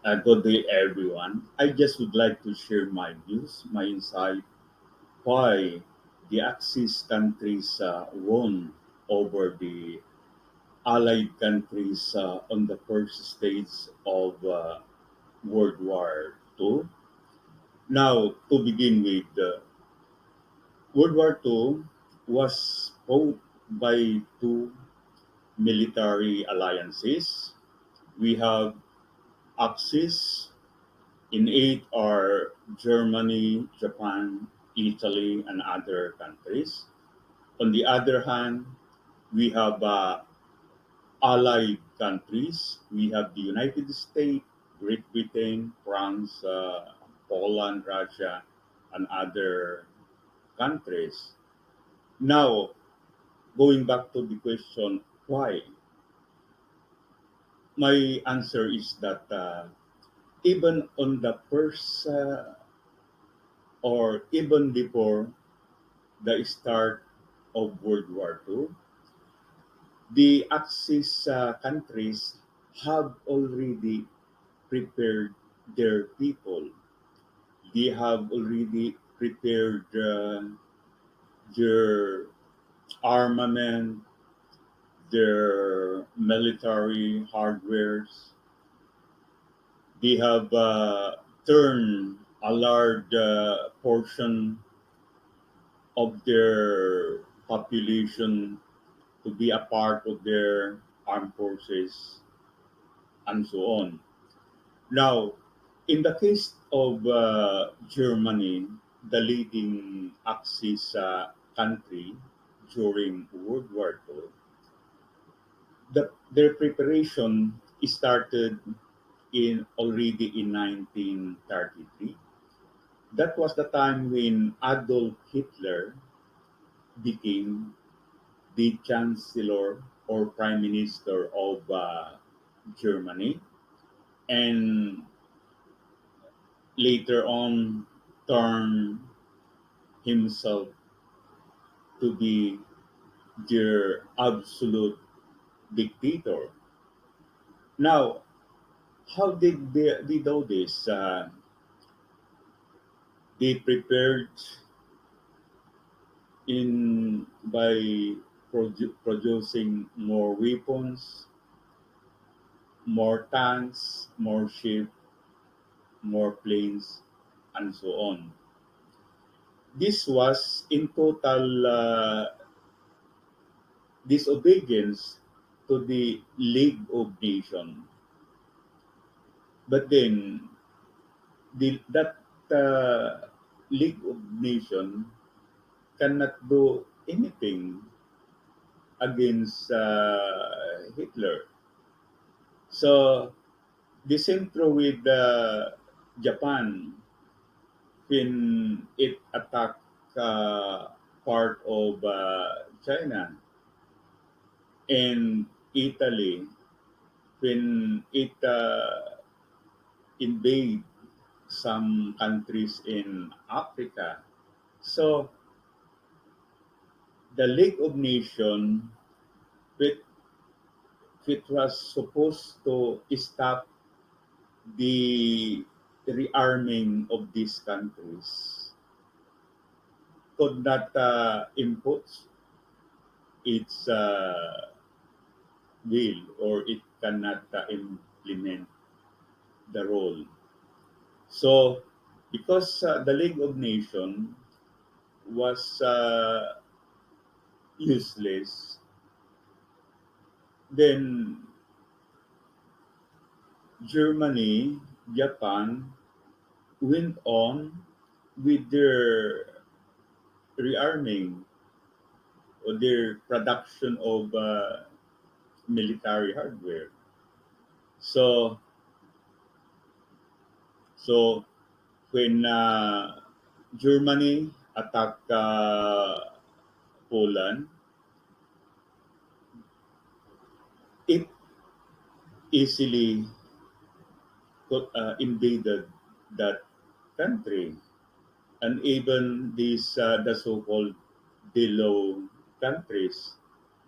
Good day, everyone. I just would like to share my views, my insight, why the Axis countries won over the Allied countries on the first stage of World War II. Now, to begin with, World War II was fought by two military alliances. We have Axis. In it are Germany, Japan, Italy, and other countries. On the other hand, we have allied countries. We have the United States, Great Britain, France, Poland, Russia, and other countries. Now, going back to the question, why? My answer is that even on the first or even before the start of World War II, the Axis countries have already prepared their people. They have already prepared their armament, their military hardwares. They have turned a large portion of their population to be a part of their armed forces and so on. Now, in the case of Germany, the leading Axis country during World War II, their preparation started in already in 1933. That was the time when Adolf Hitler became the Chancellor or Prime Minister of Germany, and later on turned himself to be their absolute dictator. Now, how did they do this? They prepared in by producing more weapons, more tanks, more ships, more planes, and so on. This was in total disobedience to the League of Nations. But then that League of Nations cannot do anything against Hitler. So the same true with Japan when it attacked part of China, and Italy when it invade some countries in Africa. So the League of Nations, which, which was supposed to stop the rearming of these countries, could not impose its will, or it cannot implement the role. So, because the League of Nations was useless, then Germany, Japan went on with their rearming or their production of military hardware. So, so when Germany attacked Poland, it easily invaded that country, and even these the so-called below countries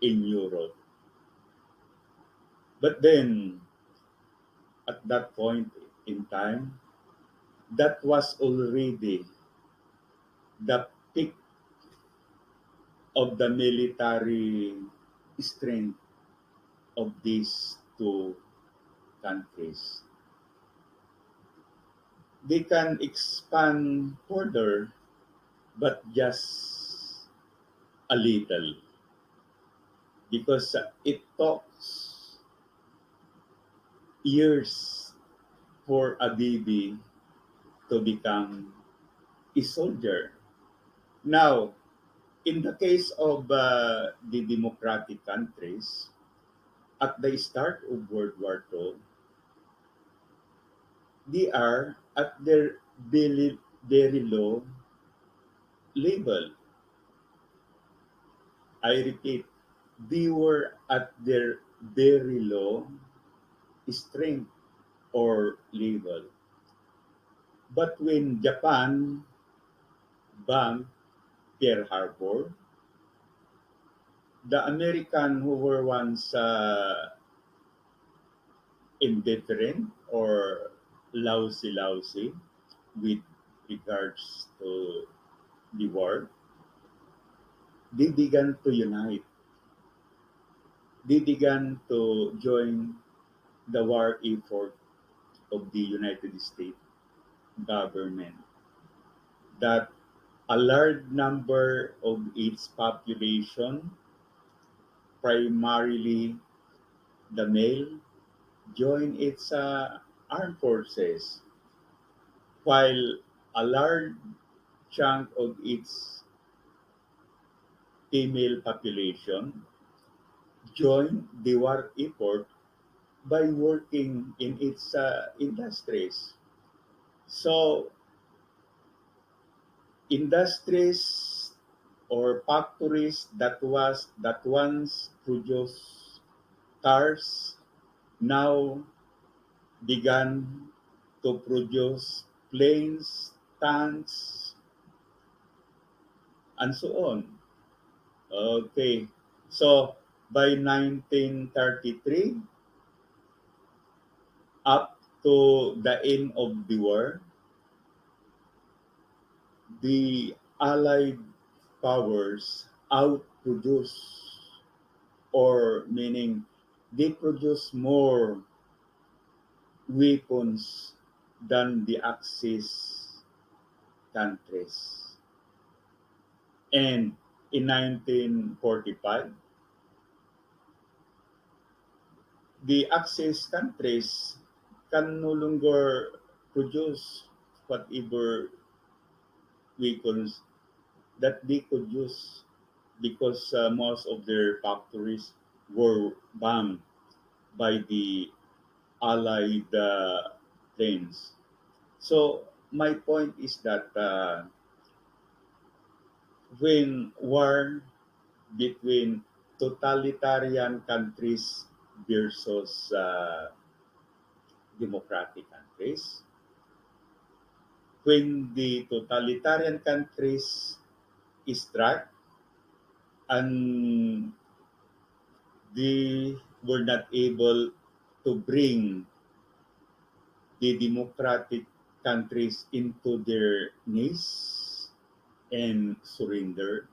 in Europe. But then at that point in time, that was already the peak of the military strength of these two countries. They can expand further, but just a little, because it talks years for a baby to become a soldier. Now, in the case of the democratic countries, at the start of World War II, they are at their very low level. I repeat, they were at their very low strength or level. But when Japan bombed Pearl Harbor, the American who were once indifferent or lousy with regards to the war, they began to unite. They began to join the war effort of the United States government, that a large number of its population, primarily the male, join its armed forces, while a large chunk of its female population join the war effort by working in its industries. So, industries or factories that once produced cars now began to produce planes, tanks, and so on. Okay. So by 1933, up to the end of the war, the Allied powers outproduce, or meaning they produce more weapons than the Axis countries. And in 1945, the Axis countries can no longer produce whatever vehicles that they could use, because most of their factories were bombed by the Allied planes. So my point is that when war between totalitarian countries versus democratic countries, when the totalitarian countries struck and they were not able to bring the democratic countries into their knees and surrender,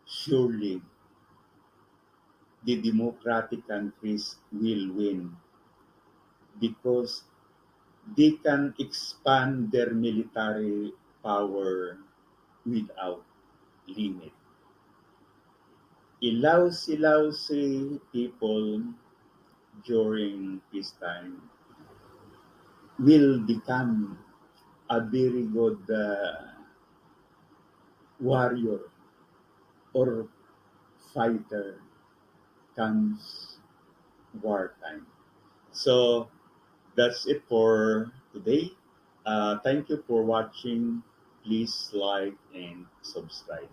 surely the democratic countries will win, because they can expand their military power without limit. Ilaw-silaw people during peacetime will become a very good warrior or fighter comes wartime. So that's it for today. Thank you for watching. Please like and subscribe.